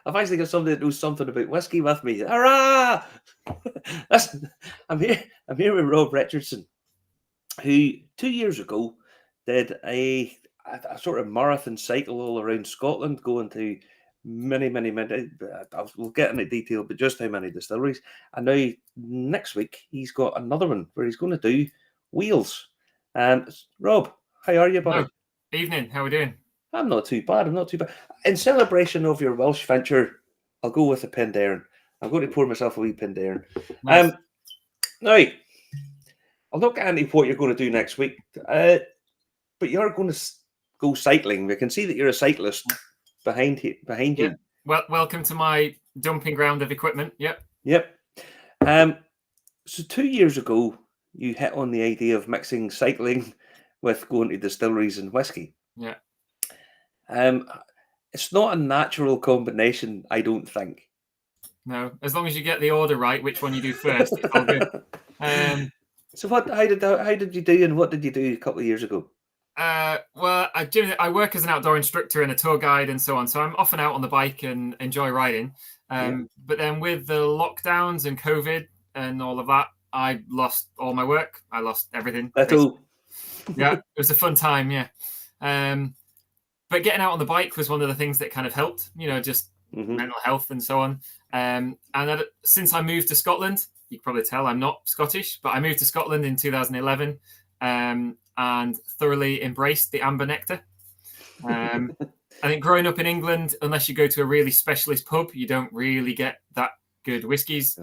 I've actually got somebody that knows something about whiskey with me. Hurrah! Listen, I'm here with Rob Richardson, who 2 years ago did a sort of marathon cycle all around Scotland, going to many. We'll get into detail, but just how many distilleries. And now next week he's got another one where he's going to do Wales. Rob, how are you, buddy? Oh, evening. How are we doing? I'm not too bad. I'm not too bad. In celebration of your Welsh venture, I'll go with a Penderyn. I'm going to pour myself a wee Penderyn. Nice. Now, I'll not get into what you're going to do next week, but you're going to go cycling. We can see that you're a cyclist behind you. Well, welcome to my dumping ground of equipment. Yep. So 2 years ago, you hit on the idea of mixing cycling with going to distilleries and whiskey. Yeah. It's not a natural combination, I don't think. No, as long as you get the order right, which one you do first, it's all good. So how did you do, and what did you do a couple of years ago? Well, I work as an outdoor instructor and a tour guide and so on, so I'm often out on the bike and enjoy riding. But then with the lockdowns and COVID and all of that, I lost all my work. I lost everything. Yeah, it was a fun time. Yeah. But getting out on the bike was one of the things that kind of helped, just mental health and so on. And since I moved to Scotland, you can probably tell I'm not Scottish, but I moved to Scotland in 2011 and thoroughly embraced the amber nectar. I think growing up in England, unless you go to a really specialist pub, you don't really get that good whiskies.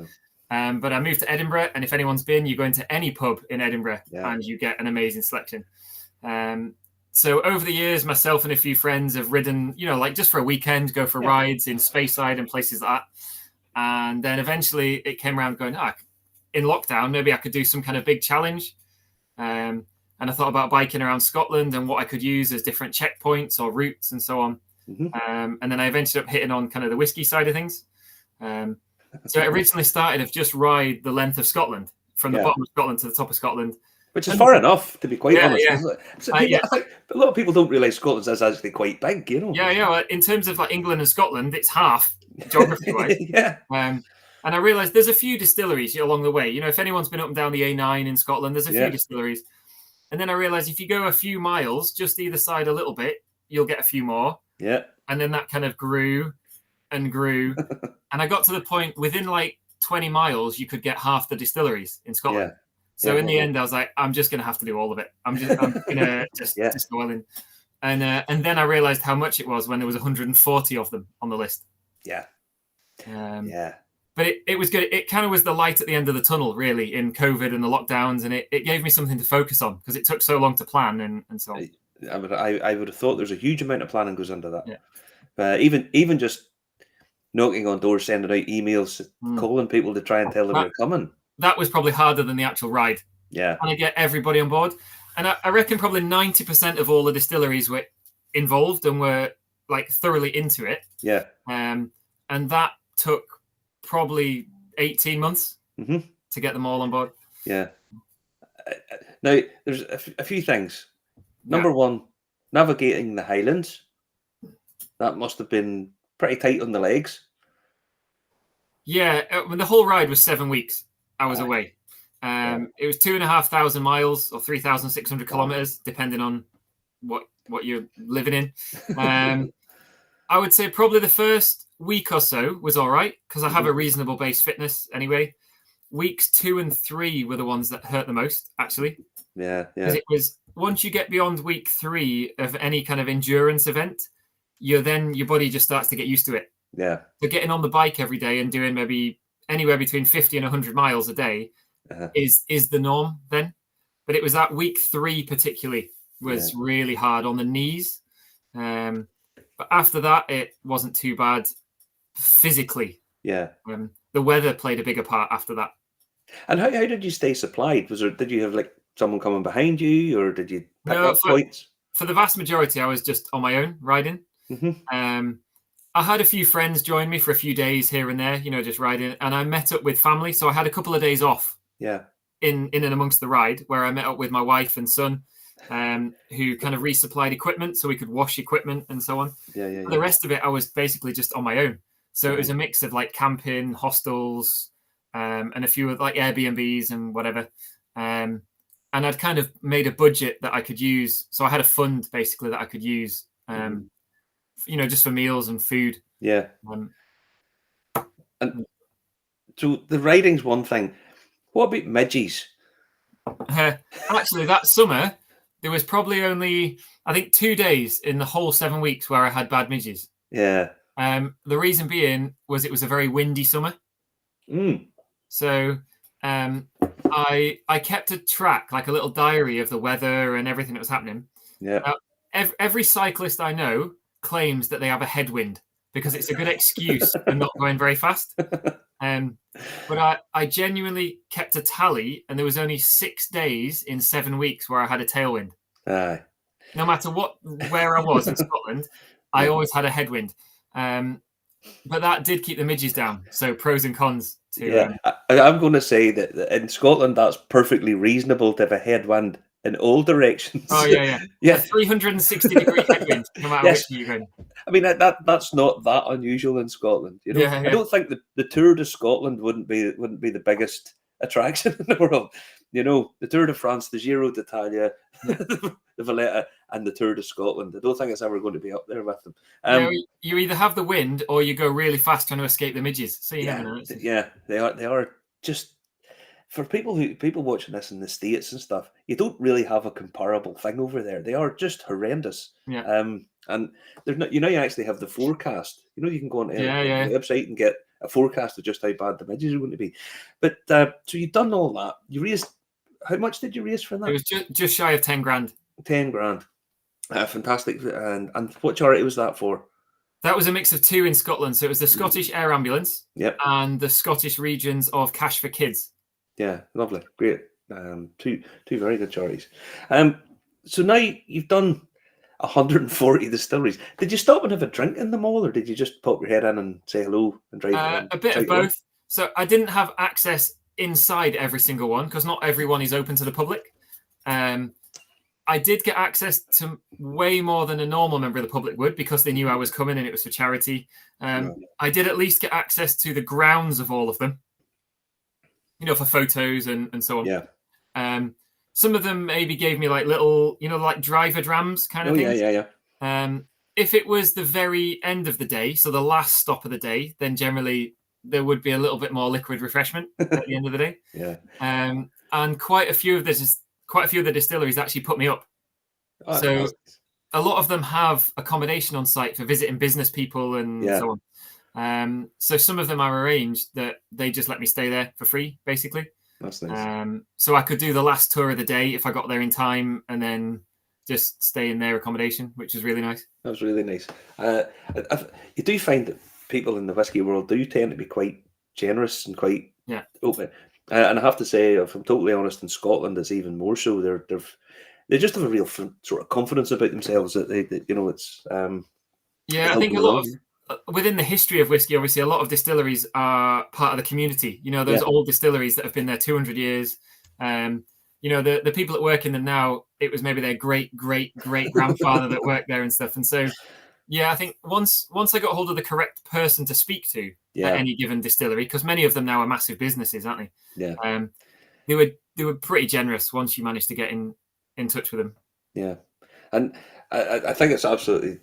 Yeah. But I moved to Edinburgh, and if anyone's been, you go into any pub in Edinburgh and you get an amazing selection. So over the years, myself and a few friends have ridden, like just for a weekend, go for rides in Speyside and places like that. And then eventually it came around going, in lockdown, maybe I could do some kind of big challenge. And I thought about biking around Scotland and what I could use as different checkpoints or routes and so on. And then I eventually up hitting on kind of the whiskey side of things. So it originally started of just ride the length of Scotland, from the bottom of Scotland to the top of Scotland. Which is far enough, to be quite honest. Yeah. So I think a lot of people don't realise Scotland is actually quite big, Yeah. Well, in terms of like England and Scotland, it's half geography-wise. And I realised there's a few distilleries along the way. If anyone's been up and down the A9 in Scotland, there's a few distilleries. And then I realised if you go a few miles, just either side a little bit, you'll get a few more. Yeah. And then that kind of grew and grew. And I got to the point within like 20 miles, you could get half the distilleries in Scotland. Yeah. So in the end, I was like, I'm just going to have to do all of it. I'm going to just go in. And then I realized how much it was when there was 140 of them on the list. Yeah. But it was good. It kind of was the light at the end of the tunnel, really, in COVID and the lockdowns. And it gave me something to focus on because it took so long to plan and so on. I would have thought there's a huge amount of planning goes into that. Yeah. Even just knocking on doors, sending out emails, calling people to try and tell them you're coming. That was probably harder than the actual ride. Yeah. Trying to get everybody on board. And I reckon probably 90% of all the distilleries were involved and were like thoroughly into it. Yeah. And that took probably 18 months to get them all on board. Yeah. Now, there's a few things. Number one, navigating the Highlands. That must have been pretty tight on the legs. Yeah. When the whole ride was 7 weeks. I was away. It was 2,500 miles or 3,600 kilometers, depending on what you're living in. I would say probably the first week or so was all right because I have a reasonable base fitness anyway. Weeks 2 and 3 were the ones that hurt the most, actually. Yeah. Because it was once you get beyond week 3 of any kind of endurance event, your body just starts to get used to it. Yeah. So getting on the bike every day and doing maybe anywhere between 50 and 100 miles a day is the norm then. But it was that week 3 particularly was really hard on the knees. But after that, it wasn't too bad physically. Yeah. The weather played a bigger part after that. And how did you stay supplied? Did you have like someone coming behind you, or did you pick up points? For the vast majority, I was just on my own riding. I had a few friends join me for a few days here and there, just riding. And I met up with family. So I had a couple of days off in and amongst the ride where I met up with my wife and son, who kind of resupplied equipment so we could wash equipment and so on. Yeah. The rest of it, I was basically just on my own. So it was a mix of like camping, hostels, and a few of like Airbnbs and whatever. And I'd kind of made a budget that I could use. So I had a fund basically that I could use, just for meals and food. Yeah. And so the writing's one thing. What about midges? Actually, that summer, there was probably only, I think, 2 days in the whole 7 weeks where I had bad midges. Yeah. The reason being was it was a very windy summer. So I kept a track, like a little diary of the weather and everything that was happening. Yeah. Now, every cyclist I know claims that they have a headwind because it's a good excuse for not going very fast. But I genuinely kept a tally, and there was only 6 days in 7 weeks where I had a tailwind. Aye. No matter where I was in Scotland, I always had a headwind. But that did keep the midges down. So pros and cons to. I'm going to say that in Scotland, that's perfectly reasonable to have a headwind in all directions. Oh yeah. A 360-degree headwind, no matter which you go. I mean that's not that unusual in Scotland. You know, Yeah. I don't think the Tour de Scotland wouldn't be the biggest attraction in the world. You know, the Tour de France, the Giro d'Italia, the Valletta, and the Tour de Scotland. I don't think it's ever going to be up there with them. You either have the wind or you go really fast trying to escape the midges. So you never know. Yeah, they are just. For people watching this in the States and stuff, you don't really have a comparable thing over there. They are just horrendous. Yeah. And there's not, you actually have the forecast. You can go on the website and get a forecast of just how bad the midges are going to be. But so you've done all that. You raised, how much did you raise for that? It was just shy of 10 grand. 10 grand. Fantastic. And what charity was that for? That was a mix of two in Scotland. So it was the Scottish Air Ambulance and the Scottish regions of Cash for Kids. Yeah, lovely, great. Two very good charities. So now you've done 140 distilleries. Did you stop and have a drink in them all, or did you just pop your head in and say hello and drive? A bit of both. So I didn't have access inside every single one because not everyone is open to the public. I did get access to way more than a normal member of the public would because they knew I was coming and it was for charity. I did at least get access to the grounds of all of them. For photos and so on. Yeah. Some of them maybe gave me like little, like driver drams kind of things. Yeah. If it was the very end of the day, so the last stop of the day, then generally there would be a little bit more liquid refreshment at the end of the day. Yeah. And quite a few of the distilleries actually put me up. So a lot of them have accommodation on site for visiting business people and so on. So some of them are arranged that they just let me stay there for free, basically. That's nice. So I could do the last tour of the day if I got there in time, and then just stay in their accommodation, which was really nice. That was really nice. You do find that people in the whiskey world do tend to be quite generous and quite open. And I have to say, if I'm totally honest, in Scotland, it's even more so. They just have a real sort of confidence about themselves that it's. I think a lot of. Within the history of whiskey, obviously, a lot of distilleries are part of the community. Those old distilleries that have been there 200 years. The people that work in them now, it was maybe their great grandfather that worked there and stuff. And so, I think once I got hold of the correct person to speak to at any given distillery, because many of them now are massive businesses, aren't they? Yeah. They were pretty generous once you managed to get in touch with them. Yeah, and I think it's absolutely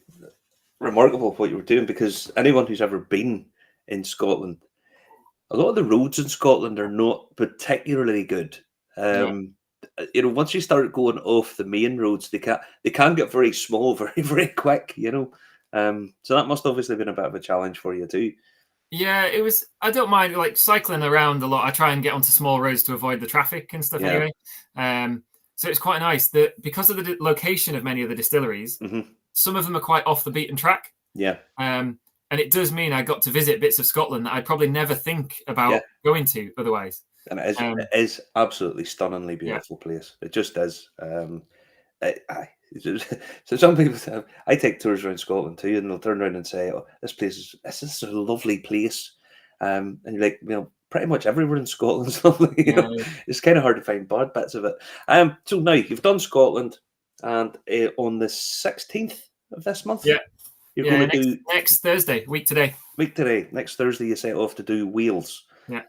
remarkable what you were doing, because anyone who's ever been in Scotland, a lot of the roads in Scotland are not particularly good. Once you start going off the main roads, they can get very small very, very quick. So that must obviously have been a bit of a challenge for you too. Yeah, it was. I don't mind like cycling around a lot. I try and get onto small roads to avoid the traffic and stuff anyway. So it's quite nice that because of the location of many of the distilleries, some of them are quite off the beaten track. Yeah. And it does mean I got to visit bits of Scotland that I'd probably never think about going to otherwise. And it is absolutely stunningly beautiful place. It just is. So some people say, I take tours around Scotland too, and they'll turn around and say, "Oh, this is a lovely place," and you're like, pretty much everywhere in Scotland's lovely. It's kind of hard to find bad bits of it. So now you've done Scotland, and on the 16th of this month, You're going to do next Thursday, week today. Next Thursday, you set off to do Wales. Yeah.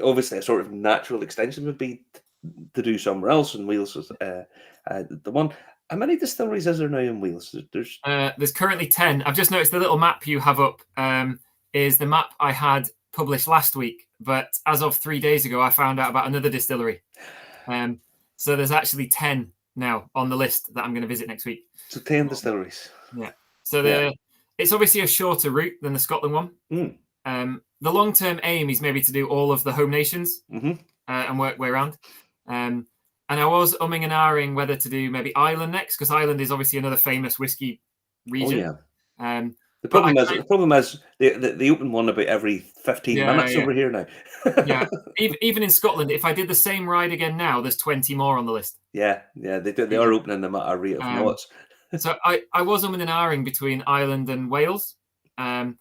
Obviously, a sort of natural extension would be to do somewhere else, and Wales is the one. How many distilleries is there now in Wales? There's currently 10. I've just noticed the little map you have up is the map I had published last week, but as of 3 days ago, I found out about another distillery. So there's actually 10 now on the list that I'm going to visit next week. So 10 distilleries. Yeah. So it's obviously a shorter route than the Scotland one. The long-term aim is maybe to do all of the home nations and work way around. And I was umming and ahhing whether to do maybe Ireland next, because Ireland is obviously another famous whiskey region. Oh, yeah. The problem is they open one about every 15 minutes over here now. Yeah, even in Scotland, if I did the same ride again now, there's 20 more on the list. Yeah, they are opening them at a rate of knots. So I was umming and ahhing between Ireland and Wales, and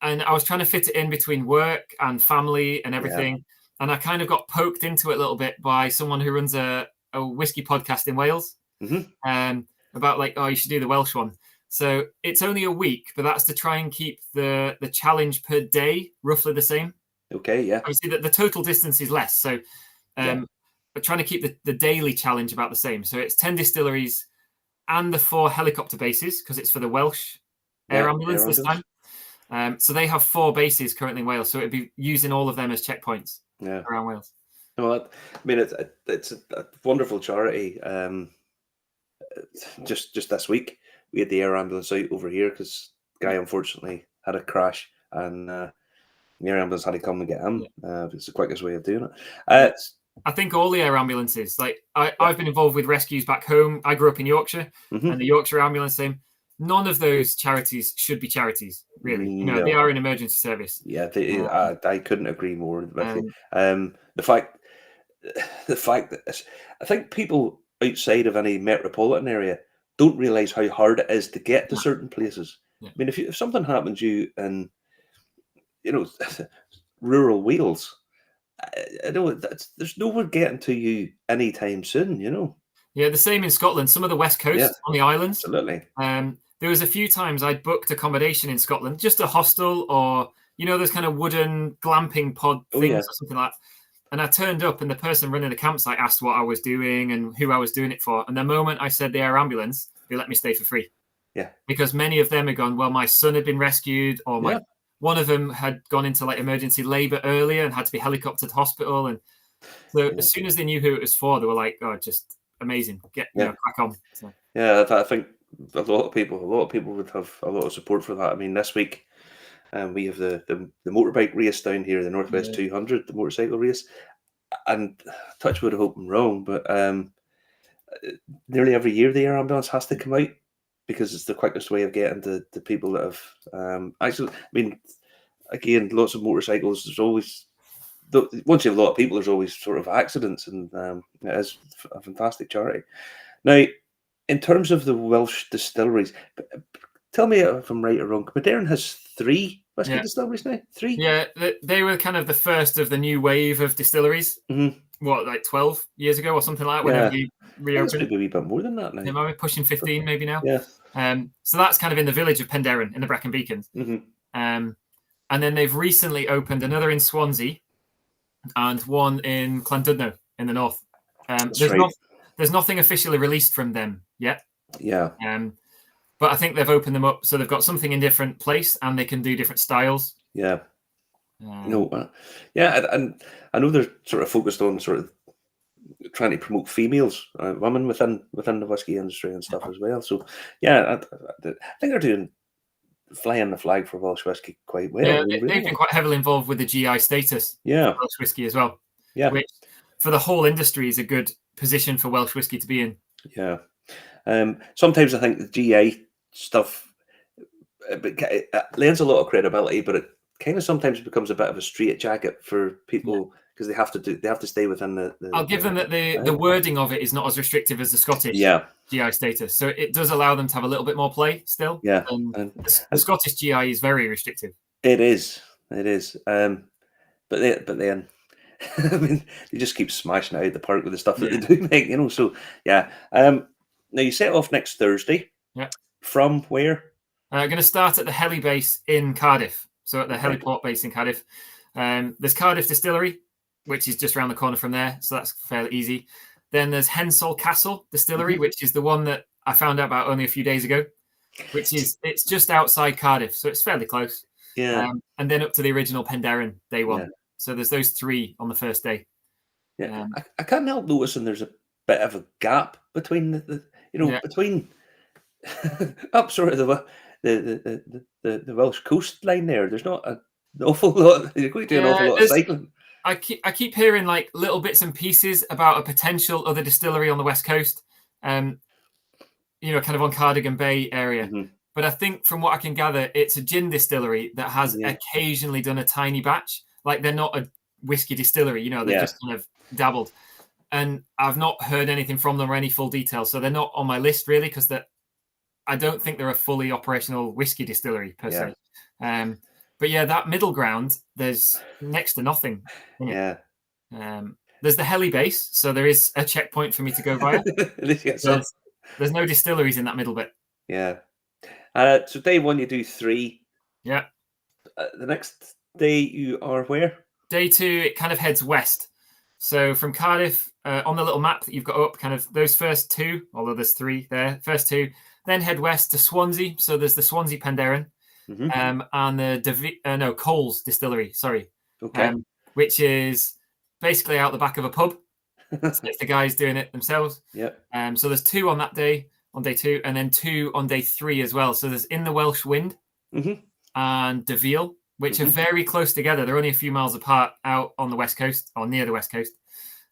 I was trying to fit it in between work and family and everything. Yeah. And I kind of got poked into it a little bit by someone who runs a whiskey podcast in Wales, about like, oh, you should do the Welsh one. So it's only a week, but that's to try and keep the challenge per day roughly the same. Okay, yeah. Obviously, the total distance is less. So but trying to keep the daily challenge about the same. So it's 10 distilleries and the 4 helicopter bases, because it's for the Welsh air ambulance this time. So they have 4 bases currently in Wales. So it'd be using all of them as checkpoints around Wales. Well, I mean, it's a wonderful charity. Just this week, we had the air ambulance out over here because guy unfortunately had a crash, and the air ambulance had to come and get him. It's the quickest way of doing it. I think all the air ambulances, like I've been involved with rescues back home. I grew up in Yorkshire, and the Yorkshire ambulance team. None of those charities should be charities, really. You know, they are an emergency service. Yeah, I couldn't agree more with you. The fact that I think people outside of any metropolitan area don't realise how hard it is to get to certain places. I mean, if something happens to you in, rural Wales, I know there's no one getting to you anytime soon. Yeah, the same in Scotland. Some of the west coast on the islands. Absolutely. There was a few times I booked accommodation in Scotland, just a hostel or those kind of wooden glamping pod things or something like that. And I turned up, and the person running the campsite asked what I was doing and who I was doing it for. And the moment I said the air ambulance, they let me stay for free. Yeah. Because many of them had gone, well, my son had been rescued, or one of them had gone into like emergency labour earlier and had to be helicoptered to hospital. And so as soon as they knew who it was for, they were like, oh, just amazing. Crack on. So. Yeah, I think a lot of people would have a lot of support for that. I mean, this week, we have the motorbike race down here, the Northwest 200, the motorcycle race. And touch wood, I hope I'm wrong, but nearly every year the air ambulance has to come out because it's the quickest way of getting to the people that have actually. I mean, again, lots of motorcycles. There's always, once you have a lot of people, there's always sort of accidents, and it is a fantastic charity. Now, in terms of the Welsh distilleries, tell me if I'm right or wrong. Modern has 3 whiskey distilleries now? 3? Yeah, they were kind of the first of the new wave of distilleries. What, like 12 years ago or something like that? Whenever we reopened it. Maybe a bit more than that now. Yeah, maybe pushing 15 maybe now. Yeah. So that's kind of in the village of Penderyn in the Brecon Beacons. And then they've recently opened another in Swansea and one in Llandudno in the north. There's nothing officially released from them yet. Yeah. But I think they've opened them up so they've got something in different place and they can do different styles. Yeah. And I know they're sort of focused on sort of trying to promote females, women within the whiskey industry and stuff as well. So I think they're doing flying the flag for Welsh whiskey quite well. Yeah, they've been quite heavily involved with the GI status. Yeah, of Welsh whiskey as well. Yeah, which for the whole industry is a good position for Welsh whiskey to be in. Yeah. Sometimes I think the GI stuff it lends a lot of credibility, but it kind of sometimes becomes a bit of a straitjacket for people because they have to stay within the I'll give them that the wording of it is not as restrictive as the Scottish GI status, so it does allow them to have a little bit more play still. Yeah, the Scottish GI is very restrictive. It is. But then I mean, they just keep smashing it out the park with the stuff that they do make, So yeah. Now you set off next Thursday. Yeah. From where? Going to start at the heli base in Cardiff. So at the Okay. heliport base in Cardiff. There's Cardiff Distillery, which is just around the corner from there. So that's fairly easy. Then there's Hensall Castle Distillery, which is the one that I found out about only a few days ago, it's just outside Cardiff. So it's fairly close. Yeah. And then up to the original Penderyn, day one. Yeah. So there's those 3 on the first day. Yeah. I can't help noticing there's a bit of a gap between between up sort of the Welsh coastline there. There's not an awful lot. You're going to do an awful lot of cycling. I keep hearing like little bits and pieces about a potential other distillery on the west coast, kind of on Cardigan Bay area. Mm-hmm. But I think from what I can gather, it's a gin distillery that has occasionally done a tiny batch. Like they're not a whiskey distillery, they've just kind of dabbled. And I've not heard anything from them or any full details. So they're not on my list really, because I don't think they're a fully operational whiskey distillery per se. But yeah, that middle ground, there's next to nothing. Yeah. There's the heli base, so there is a checkpoint for me to go via. There's no distilleries in that middle bit. Yeah. So day 1 you do 3. Yeah. The next day you are where? Day 2 it kind of heads west. So from Cardiff, on the little map that you've got up, kind of those first 2, although there's 3 there, first 2, then head west to Swansea. So there's the Swansea Penderyn, and the Coles Distillery. Sorry, which is basically out the back of a pub. So it's the guys doing it themselves. Yeah. So there's 2 on that day, on day 2, and then 2 on day 3 as well. So there's In the Welsh Wind and Deville, which are very close together. They're only a few miles apart out on the west coast or near the west coast.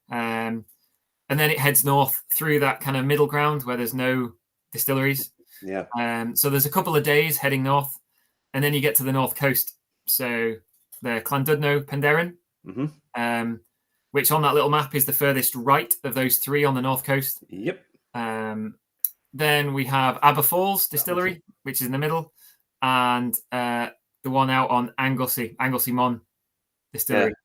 And then it heads north through that kind of middle ground where there's no distilleries. Yeah. So there's a couple of days heading north, and then you get to the north coast. So the Llandudno Penderyn, which on that little map is the furthest right of those 3 on the north coast. Yep. Then we have Aberfalls Distillery, which is in the middle, and the one out on Anglesey Mon Distillery. Yeah.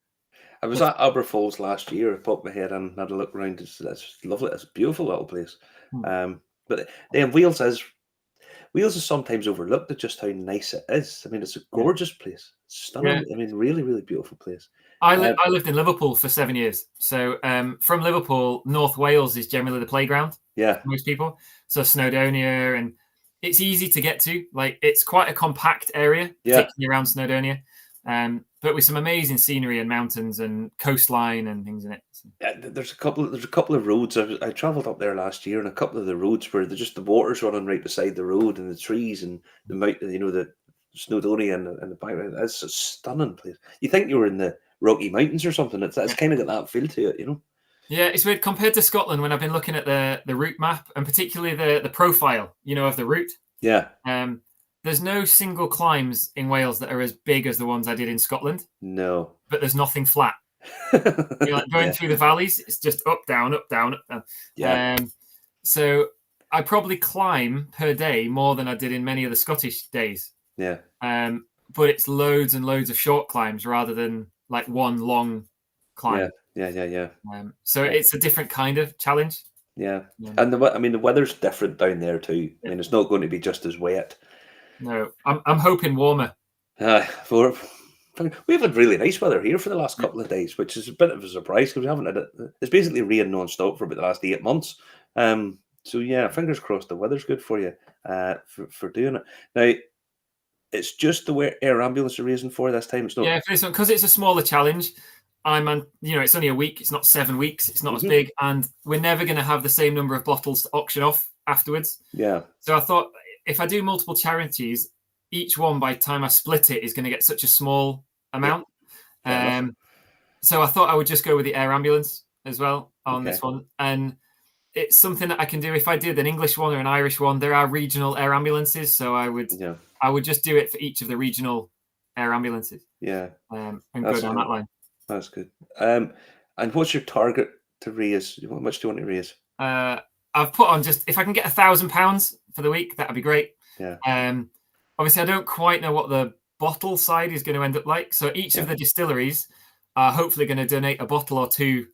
I was at Aberfalls last year. I popped my head and had a look around. It's lovely. It's a beautiful little place. But then Wales is sometimes overlooked at just how nice it is. I mean, it's a gorgeous place. It's stunning. I mean, really, really beautiful place. I lived in Liverpool for 7 years. So from Liverpool, North Wales is generally the playground. Yeah. For most people. So Snowdonia, and it's easy to get to. Like it's quite a compact area, particularly around Snowdonia. But with some amazing scenery and mountains and coastline and things in it. So. Yeah, there's a couple of roads. I travelled up there last year, and a couple of the roads where the water's running right beside the road, and the trees and the mountain, the Snowdonia and the background. It's a stunning place. You think you were in the Rocky Mountains or something. It's kind of got that feel to it, Yeah, it's weird compared to Scotland when I've been looking at the route map and particularly the profile, of the route. Yeah. There's no single climbs in Wales that are as big as the ones I did in Scotland. No. But there's nothing flat. Going through the valleys, it's just up, down, up, down, up, down. Yeah. So I probably climb per day more than I did in many of the Scottish days. Yeah. But it's loads and loads of short climbs rather than like one long climb. Yeah. So it's a different kind of challenge. Yeah. And the weather's different down there too. I mean, it's not going to be just as wet. No, I'm hoping warmer. We've had really nice weather here for the last couple of days, which is a bit of a surprise because we haven't had it. It's basically rained non-stop for about the last 8 months. So yeah, fingers crossed the weather's good for you for doing it. Now, it's just the air ambulance are raising for this time. It's not. Yeah, for this one because it's a smaller challenge. It's only a week. It's not 7 weeks. It's not as big, and we're never going to have the same number of bottles to auction off afterwards. Yeah. So I thought if I do multiple charities, each one by the time I split it is going to get such a small amount. So I thought I would just go with the air ambulance as well on this one, and it's something that I can do. If I did an English one or an Irish one, there are regional air ambulances, so I would just do it for each of the regional air ambulances. Yeah. And go down that line. That's good. And what's your target to raise? How much do you want to raise? I've put on just if I can get £1,000 for the week, that'd be great. Yeah. Obviously, I don't quite know what the bottle side is going to end up like. So each of the distilleries are hopefully going to donate a bottle or 2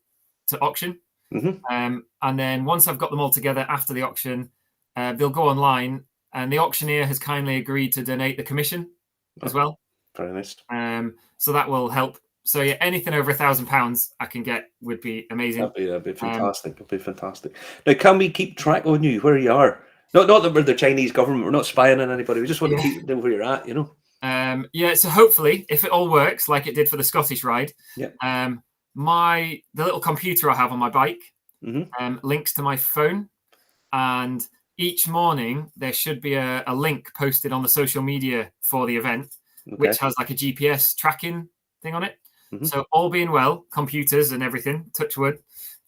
to auction. And then once I've got them all together after the auction, they'll go online and the auctioneer has kindly agreed to donate the commission as well. Very nice. So that will help. So yeah, anything over £1,000 I can get would be amazing. That'd be fantastic. That'd be fantastic. Now, can we keep track on you where you are? Not that we're the Chinese government. We're not spying on anybody. We just want to keep where you're at. Yeah. So hopefully, if it all works like it did for the Scottish ride, the little computer I have on my bike links to my phone, and each morning there should be a link posted on the social media for the event, which has like a GPS tracking thing on it. So all being well, computers and everything, touch wood,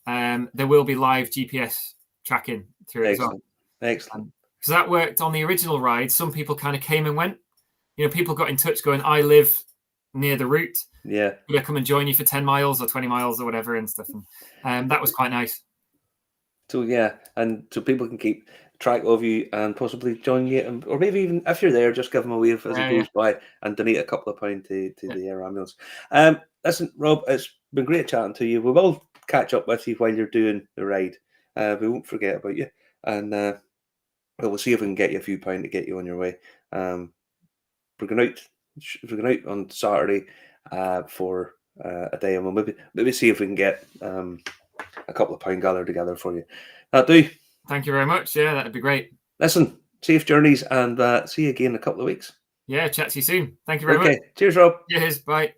there will be live GPS tracking through it as well. Excellent. Because that worked on the original ride. Some people kind of came and went. People got in touch going, I live near the route. Yeah. Could I come and join you for 10 miles or 20 miles or whatever and stuff. And that was quite nice. So and so people can keep track of you and possibly join you, or maybe even if you're there, just give them a wave as it goes by and donate a couple of pounds to the air ambulance. Listen, Rob, it's been great chatting to you. We will catch up with you while you're doing the ride. We won't forget about you, and we'll see if we can get you a few pounds to get you on your way. We're going out on Saturday for a day, and we'll maybe see if we can get a couple of pound gathered together for you. That'll do. Thank you very much. Yeah, that'd be great. Listen, safe journeys, and see you again in a couple of weeks. Yeah, chat to you soon. Thank you very much. Cheers, Rob. Cheers. Bye.